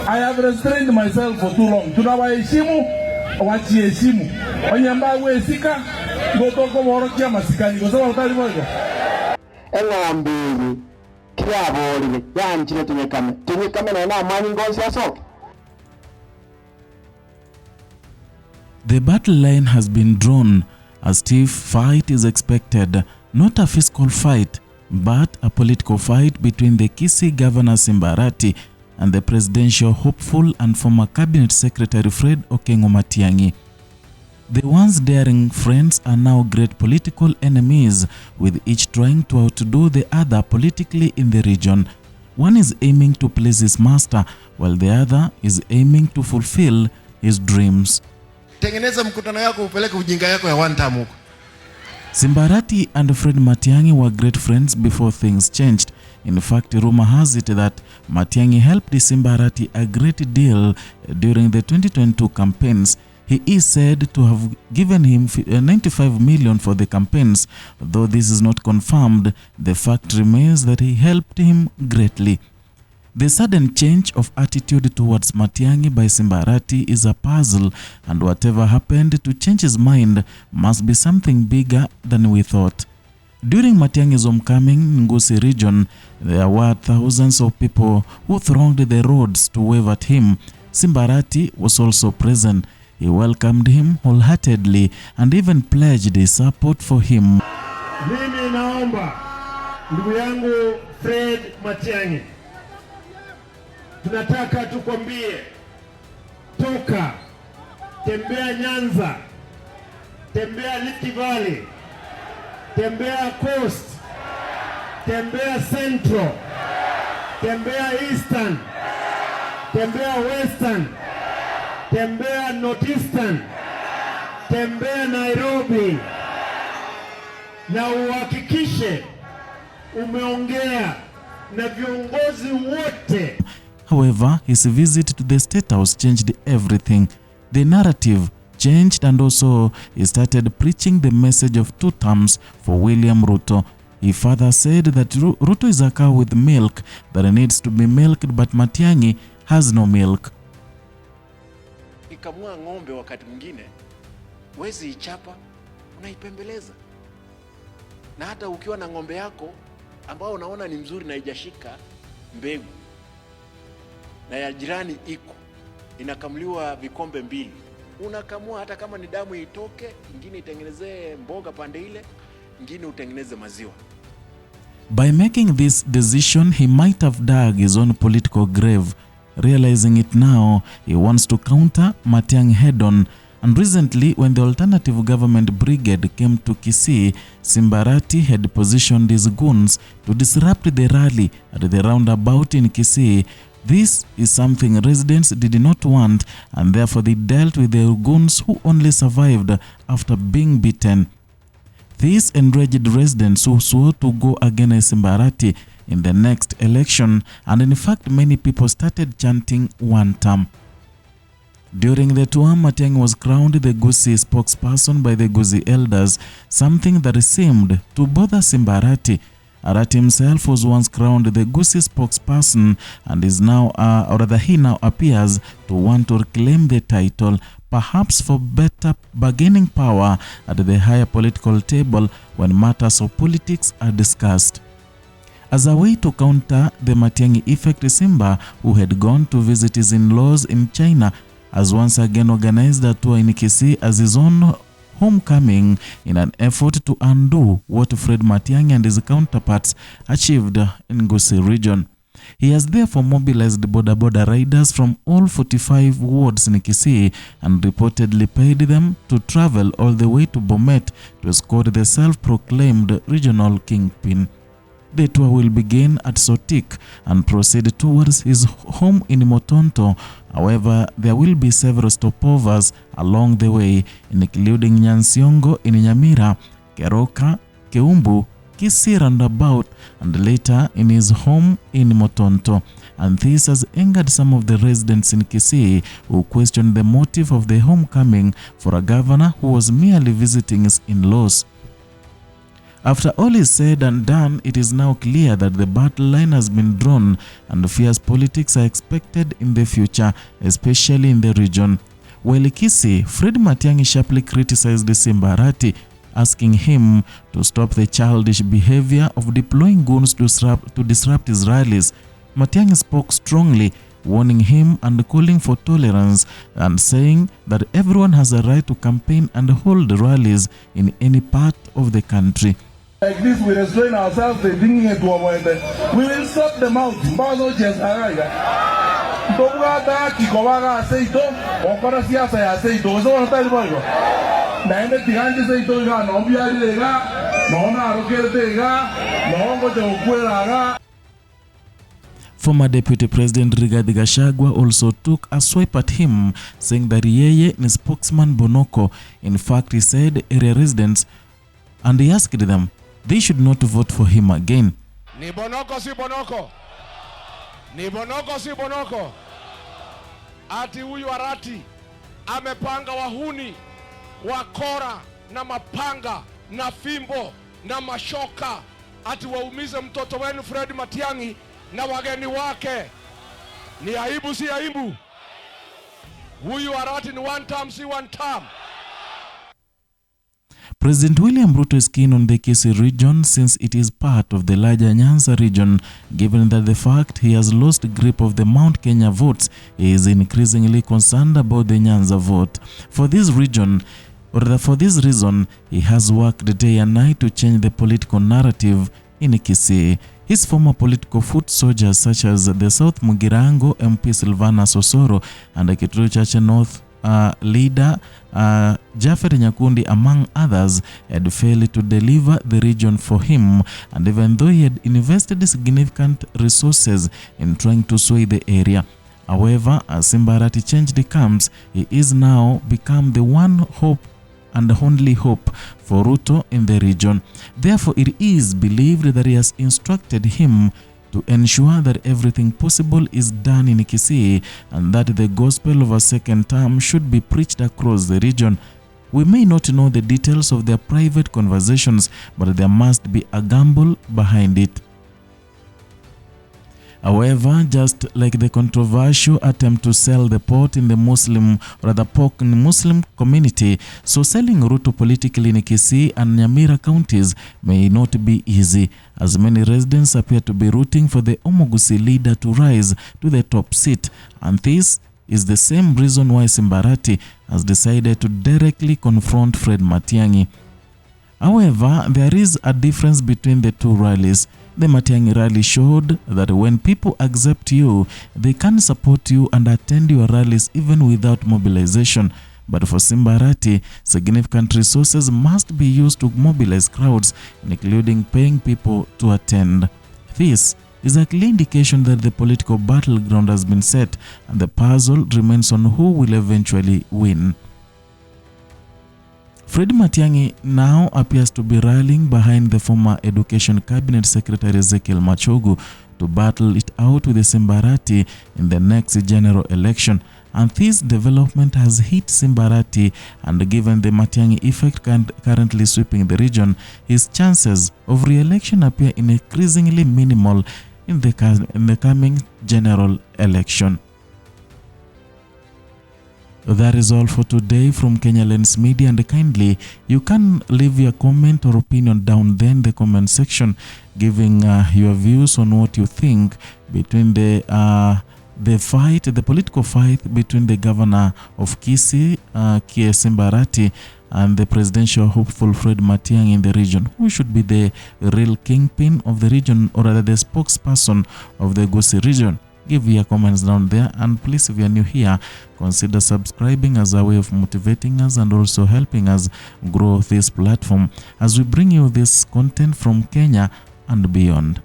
I have restrained myself for too long. Tunawaheshimu, wachiheshimu. Wanyamba wesika, gotoko worokia masikani. Kwa sababu utali moja. Mbili, kia boli, yanchile tunyekame. Tunyekame na amani ngozi ya soke. The battle line has been drawn. A stiff fight is expected, not a physical fight, but a political fight between the Kisii Governor Simbari and the presidential hopeful and former Cabinet Secretary Fred Okengo Matiangi. The once daring friends are now great political enemies, with each trying to outdo the other politically in the region. One is aiming to please his master, while the other is aiming to fulfill his dreams. Tengeneza mkutano yako upeleke ujinga yako ya one time huko. Simbari and Fred Matiangi were great friends before things changed. In fact, rumor has it that Matiangi helped Simbari a great deal during the 2022 campaigns. He is said to have given him 95 million for the campaigns. Though this is not confirmed, the fact remains that he helped him greatly. The sudden change of attitude towards Matiangi by Simbari is a puzzle, and whatever happened to change his mind must be something bigger than we thought. During Matiangi's homecoming in Gusii region, there were thousands of people who thronged the roads to wave at him. Simbari was also present. He welcomed him wholeheartedly and even pledged his support for him. Mimi naomba ndugu yangu Fred Matiangi, tunataka tukwambie, toka, tembea Nyanza, tembea Rift Valley, tembea Coast, tembea Central, tembea Eastern, tembea Western, tembea Northeastern, tembea Nairobi, na uhakikishe umeongea na viongozi wote. However, his visit to the State House changed everything. The narrative changed, and also he started preaching the message of 2 terms for William Ruto. He further said that Ruto is a cow with milk that needs to be milked, but Matiangi has no milk. Ikamua ng'ombe wakati mwingine, wezi ichapa, unaipembeleza. Na hata ukiwa na ng'ombe yako ambao unaona ni mzuri na haijashika mbegu, na ya jirani iko inakamuliwa vikombe 2, unakamua hata kama ni damu itoke, ingine itengeneze mboga pande ile, ingine utengeneze maziwa. By making this decision, he might have dug his own political grave. Realizing it now, he wants to counter Matiangi head-on. And recently, when the alternative government brigade came to Kisii, Simbari had positioned his goons to disrupt the rally at the roundabout in Kisii. This is something residents did not want, and therefore they dealt with the goons who only survived after being beaten. These enraged residents who swore to go against Simbari in the next election, and in fact many people started chanting one term. During the tour, Matiangi was crowned the Gusii spokesperson by the Gusii elders, something that seemed to bother Simbari. Arati himself was once crowned the Gusii spokesperson and is now, he now appears to want to reclaim the title, perhaps for better bargaining power at the higher political table when matters of politics are discussed. As a way to counter the Matiangi effect, Simba, who had gone to visit his in-laws in China, has once again organized a tour in Kisii as his own homecoming in an effort to undo what Fred Matiangi and his counterparts achieved in Gusii region. He has therefore mobilized border riders from all 45 wards in Kisii and reportedly paid them to travel all the way to Bomet to escort the self-proclaimed regional kingpin. The tour will begin at Sotik and proceed towards his home in Motonto. However, there will be several stopovers along the way, including Nyansiongo in Nyamira, Keroka, Keumbu, Kisii roundabout, and later in his home in Motonto. And this has angered some of the residents in Kisii who questioned the motive of the homecoming for a governor who was merely visiting his in-laws. After all is said and done, it is now clear that the battle line has been drawn and fierce politics are expected in the future, especially in the region. While Kisii, Fred Matiang'i sharply criticized Simbari, asking him to stop the childish behavior of deploying goons to disrupt his rallies. Matiang'i spoke strongly, warning him and calling for tolerance and saying that everyone has a right to campaign and hold rallies in any part of the country. Like this, we restrain ourselves and bringing it to our end. We will stop them out. Former Deputy President Rigathi Gachagua also took a swipe at him, saying that yeye ni spokesman Bonoko. In fact, he said area residents, and he asked them, they should not vote for him again. Ni Bonoko si Bonoko. Ni Bonoko si Bonoko. Ati huyu Arati amepanga wahuni, wakora na mapanga na fimbo na mashoka ati waumize mtoto wenu Fred Matiang'i na wageni wake. Ni aibu si aibu? Huyu Arati ni one term si one term. President William Ruto is keen on the Kisii region since it is part of the larger Nyanza region. Given that the fact he has lost grip of the Mount Kenya votes, he is increasingly concerned about the Nyanza vote. For this reason, he has worked day and night to change the political narrative in Kisii. His former political foot soldiers such as the South Mugirango MP Silvana Sosoro and the Kituru Church North leader Jaffer Nyakundi, among others, had failed to deliver the region for him, and even though he had invested significant resources in trying to sway the area. However, as Simbari changed the camps, he is now become the one hope and only hope for Ruto in the region. Therefore, it is believed that he has instructed him to ensure that everything possible is done in Kisii and that the gospel of a second term should be preached across the region. We may not know the details of their private conversations, but there must be a gamble behind it. However, just like the controversial attempt to sell the pork in the Muslim community, so selling Ruto politically in Kisii and Nyamira counties may not be easy, as many residents appear to be rooting for the Omogusi leader to rise to the top seat, and this is the same reason why Simbari has decided to directly confront Fred Matiang'i. However, there is a difference between the two rallies. The Matiang'i rally showed that when people accept you, they can support you and attend your rallies even without mobilization. But for Simbari, significant resources must be used to mobilize crowds, including paying people to attend. This is a clear indication that the political battleground has been set and the puzzle remains on who will eventually win. Fred Matiang'i now appears to be rallying behind the former Education Cabinet Secretary Ezekiel Machogu to battle it out with Simbari in the next general election. And this development has hit Simbari, and given the Matiang'i effect currently sweeping the region, his chances of re-election appear increasingly minimal in the coming general election. That is all for today from Kenya Lens Media, and kindly you can leave your comment or opinion down there in the comment section, giving your views on what you think between the political fight between the governor of Kisii, Simbari, and the presidential hopeful Fred Matiang'i in the region. Who should be the real kingpin of the region, or rather the spokesperson of the Gusii region? Give your comments down there, and please, if you are new here, consider subscribing as a way of motivating us and also helping us grow this platform as we bring you this content from Kenya and beyond.